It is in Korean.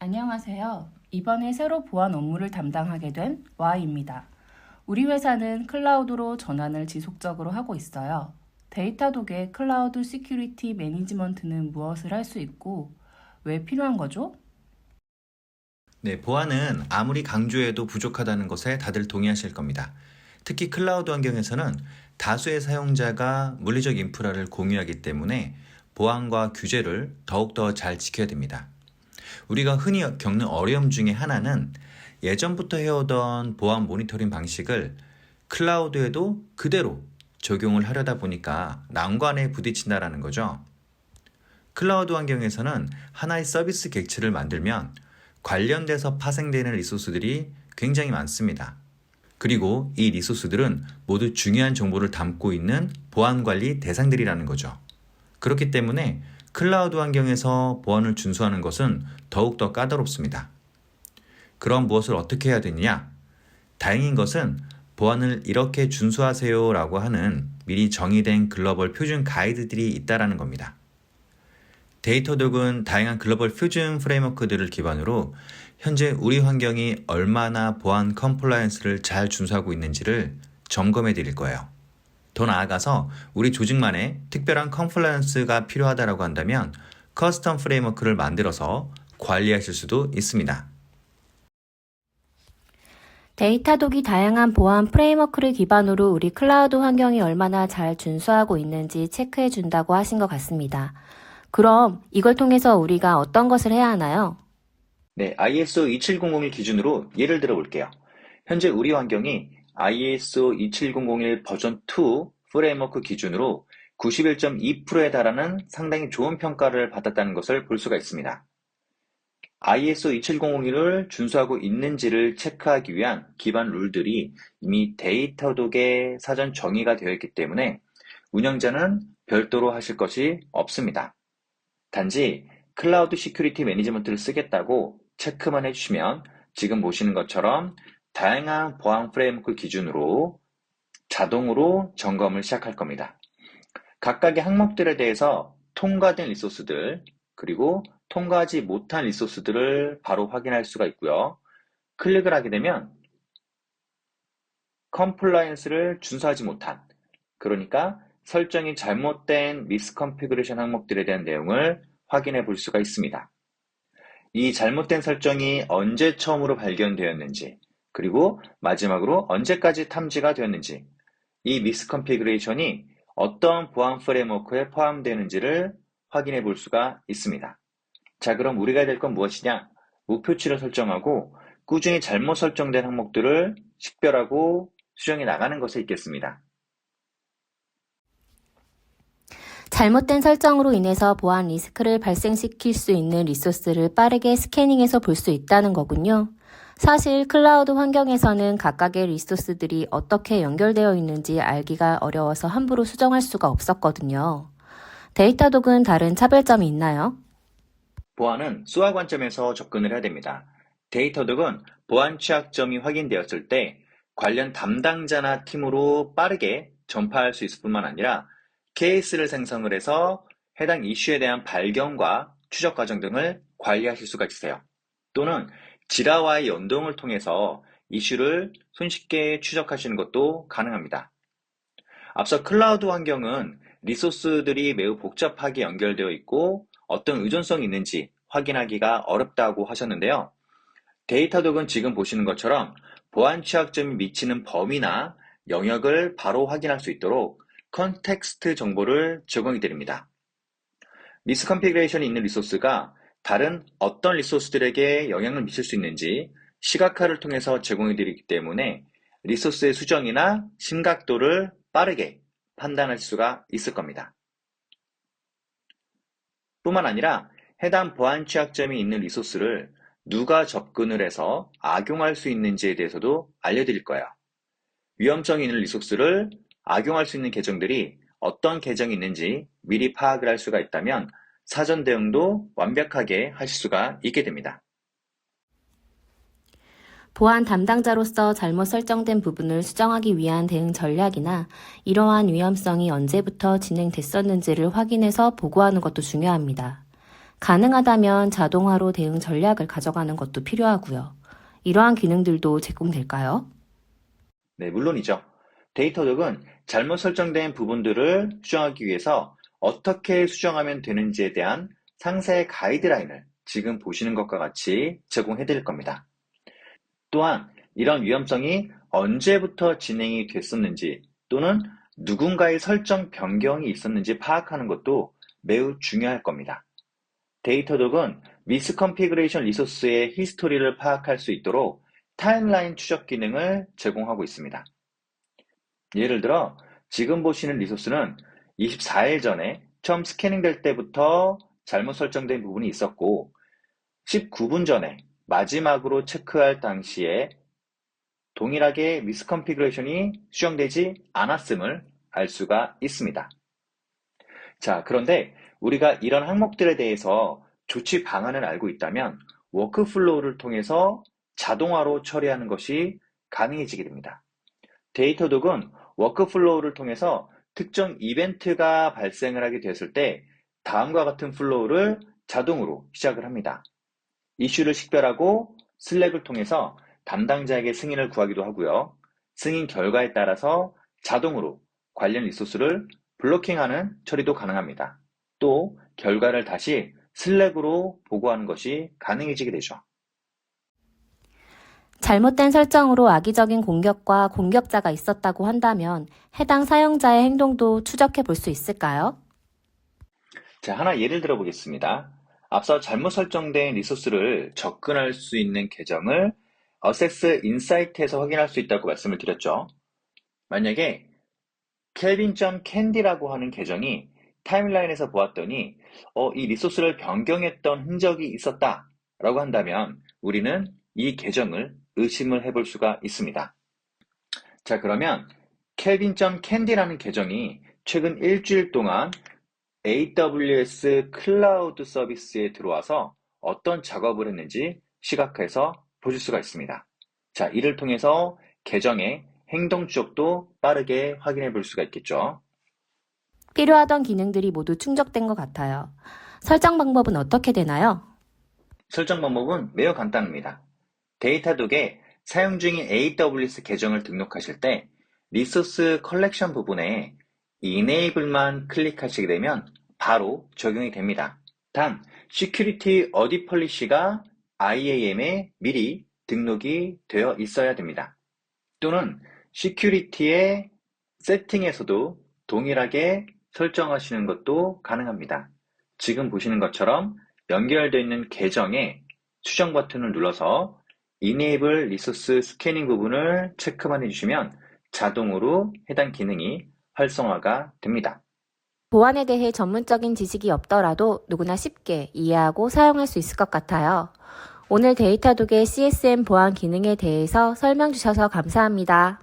안녕하세요. 이번에 새로 보안 업무를 담당하게 된 Y입니다. 우리 회사는 클라우드로 전환을 지속적으로 하고 있어요. 데이터독의 클라우드 시큐리티 매니지먼트는 무엇을 할 수 있고 왜 필요한 거죠? 네, 보안은 아무리 강조해도 부족하다는 것에 다들 동의하실 겁니다. 특히 클라우드 환경에서는 다수의 사용자가 물리적 인프라를 공유하기 때문에 보안과 규제를 더욱더 잘 지켜야 됩니다. 우리가 흔히 겪는 어려움 중에 하나는 예전부터 해오던 보안 모니터링 방식을 클라우드에도 그대로 적용을 하려다 보니까 난관에 부딪힌다라는 거죠. 클라우드 환경에서는 하나의 서비스 객체를 만들면 관련돼서 파생되는 리소스들이 굉장히 많습니다. 그리고 이 리소스들은 모두 중요한 정보를 담고 있는 보안 관리 대상들이라는 거죠. 그렇기 때문에 클라우드 환경에서 보안을 준수하는 것은 더욱더 까다롭습니다. 그럼 무엇을 어떻게 해야 되느냐? 다행인 것은 보안을 이렇게 준수하세요 라고 하는 미리 정의된 글로벌 표준 가이드들이 있다는 겁니다. 데이터독은 다양한 글로벌 표준 프레임워크들을 기반으로 현재 우리 환경이 얼마나 보안 컴플라이언스를 잘 준수하고 있는지를 점검해 드릴 거예요. 더 나아가서 우리 조직만의 특별한 컴플라이언스가 필요하다고 한다면 커스텀 프레임워크를 만들어서 관리하실 수도 있습니다. 데이터독이 다양한 보안 프레임워크를 기반으로 우리 클라우드 환경이 얼마나 잘 준수하고 있는지 체크해 준다고 하신 것 같습니다. 그럼 이걸 통해서 우리가 어떤 것을 해야 하나요? 네, ISO 27001 기준으로 예를 들어 볼게요. 현재 우리 환경이 ISO 27001 버전 2 프레임워크 기준으로 91.2%에 달하는 상당히 좋은 평가를 받았다는 것을 볼 수가 있습니다. ISO 27001을 준수하고 있는지를 체크하기 위한 기반 룰들이 이미 데이터독에 사전 정의가 되어 있기 때문에 운영자는 별도로 하실 것이 없습니다. 단지 클라우드 시큐리티 매니지먼트를 쓰겠다고 체크만 해주시면 지금 보시는 것처럼 다양한 보안 프레임워크 기준으로 자동으로 점검을 시작할 겁니다. 각각의 항목들에 대해서 통과된 리소스들 그리고 통과하지 못한 리소스들을 바로 확인할 수가 있고요. 클릭을 하게 되면 컴플라이언스를 준수하지 못한 그러니까 설정이 잘못된 미스컨피그레이션 항목들에 대한 내용을 확인해 볼 수가 있습니다. 이 잘못된 설정이 언제 처음으로 발견되었는지 그리고 마지막으로 언제까지 탐지가 되었는지 이 미스컨피그레이션이 어떤 보안 프레임워크에 포함되는지를 확인해 볼 수가 있습니다. 자, 그럼 우리가 해야 될 건 무엇이냐? 목표치를 설정하고 꾸준히 잘못 설정된 항목들을 식별하고 수정해 나가는 것에 있겠습니다. 잘못된 설정으로 인해서 보안 리스크를 발생시킬 수 있는 리소스를 빠르게 스캐닝해서 볼 수 있다는 거군요. 사실 클라우드 환경에서는 각각의 리소스들이 어떻게 연결되어 있는지 알기가 어려워서 함부로 수정할 수가 없었거든요. 데이터독은 다른 차별점이 있나요? 보안은 SOA 관점에서 접근을 해야 됩니다. 데이터독은 보안 취약점이 확인되었을 때 관련 담당자나 팀으로 빠르게 전파할 수 있을 뿐만 아니라 케이스를 생성을 해서 해당 이슈에 대한 발견과 추적 과정 등을 관리하실 수가 있어요. 또는 지라와의 연동을 통해서 이슈를 손쉽게 추적하시는 것도 가능합니다. 앞서 클라우드 환경은 리소스들이 매우 복잡하게 연결되어 있고 어떤 의존성이 있는지 확인하기가 어렵다고 하셨는데요. 데이터독은 지금 보시는 것처럼 보안 취약점이 미치는 범위나 영역을 바로 확인할 수 있도록 컨텍스트 정보를 제공해 드립니다. 미스컨피그레이션이 있는 리소스가 다른 어떤 리소스들에게 영향을 미칠 수 있는지 시각화를 통해서 제공해 드리기 때문에 리소스의 수정이나 심각도를 빠르게 판단할 수가 있을 겁니다. 뿐만 아니라 해당 보안 취약점이 있는 리소스를 누가 접근을 해서 악용할 수 있는지에 대해서도 알려드릴 거예요. 위험성이 있는 리소스를 악용할 수 있는 계정들이 어떤 계정이 있는지 미리 파악을 할 수가 있다면 사전 대응도 완벽하게 하실 수가 있게 됩니다. 보안 담당자로서 잘못 설정된 부분을 수정하기 위한 대응 전략이나 이러한 위험성이 언제부터 진행됐었는지를 확인해서 보고하는 것도 중요합니다. 가능하다면 자동화로 대응 전략을 가져가는 것도 필요하고요. 이러한 기능들도 제공될까요? 네, 물론이죠. 데이터독은 잘못 설정된 부분들을 수정하기 위해서 어떻게 수정하면 되는지에 대한 상세 가이드라인을 지금 보시는 것과 같이 제공해 드릴 겁니다. 또한 이런 위험성이 언제부터 진행이 됐었는지 또는 누군가의 설정 변경이 있었는지 파악하는 것도 매우 중요할 겁니다. 데이터독은 미스컨피그레이션 리소스의 히스토리를 파악할 수 있도록 타임라인 추적 기능을 제공하고 있습니다. 예를 들어 지금 보시는 리소스는 24일 전에 처음 스캐닝 될 때부터 잘못 설정된 부분이 있었고 19분 전에 마지막으로 체크할 당시에 동일하게 미스컨피그레이션이 수정되지 않았음을 알 수가 있습니다. 자, 그런데 우리가 이런 항목들에 대해서 조치 방안을 알고 있다면 워크플로우를 통해서 자동화로 처리하는 것이 가능해지게 됩니다. 데이터독은 워크플로우를 통해서 특정 이벤트가 발생을 하게 되었을 때 다음과 같은 플로우를 자동으로 시작을 합니다. 이슈를 식별하고 슬랙을 통해서 담당자에게 승인을 구하기도 하고요. 승인 결과에 따라서 자동으로 관련 리소스를 블로킹하는 처리도 가능합니다. 또 결과를 다시 슬랙으로 보고하는 것이 가능해지게 되죠. 잘못된 설정으로 악의적인 공격과 공격자가 있었다고 한다면 해당 사용자의 행동도 추적해 볼 수 있을까요? 자, 하나 예를 들어 보겠습니다. 앞서 잘못 설정된 리소스를 접근할 수 있는 계정을 Access Insight에서 확인할 수 있다고 말씀을 드렸죠. 만약에 kelvin.candy라고 하는 계정이 타임라인에서 보았더니 이 리소스를 변경했던 흔적이 있었다 라고 한다면 우리는 이 계정을 의심을 해볼 수가 있습니다. 자, 그러면 kelvin.candy라는 계정이 최근 일주일 동안 AWS 클라우드 서비스에 들어와서 어떤 작업을 했는지 시각화해서 보실 수가 있습니다. 자, 이를 통해서 계정의 행동 추적도 빠르게 확인해 볼 수가 있겠죠. 필요하던 기능들이 모두 충족된 것 같아요. 설정 방법은 어떻게 되나요? 설정 방법은 매우 간단합니다. 데이터독에 사용 중인 AWS 계정을 등록하실 때 리소스 컬렉션 부분에 Enable만 클릭하시게 되면 바로 적용이 됩니다. 단, Security Audit Policy가 IAM에 미리 등록이 되어 있어야 됩니다. 또는 Security의 세팅에서도 동일하게 설정하시는 것도 가능합니다. 지금 보시는 것처럼 연결되어 있는 계정에 수정 버튼을 눌러서 Enable Resource Scanning 부분을 체크만 해주시면 자동으로 해당 기능이 활성화가 됩니다. 보안에 대해 전문적인 지식이 없더라도 누구나 쉽게 이해하고 사용할 수 있을 것 같아요. 오늘 데이터독의 CSM 보안 기능에 대해서 설명 주셔서 감사합니다.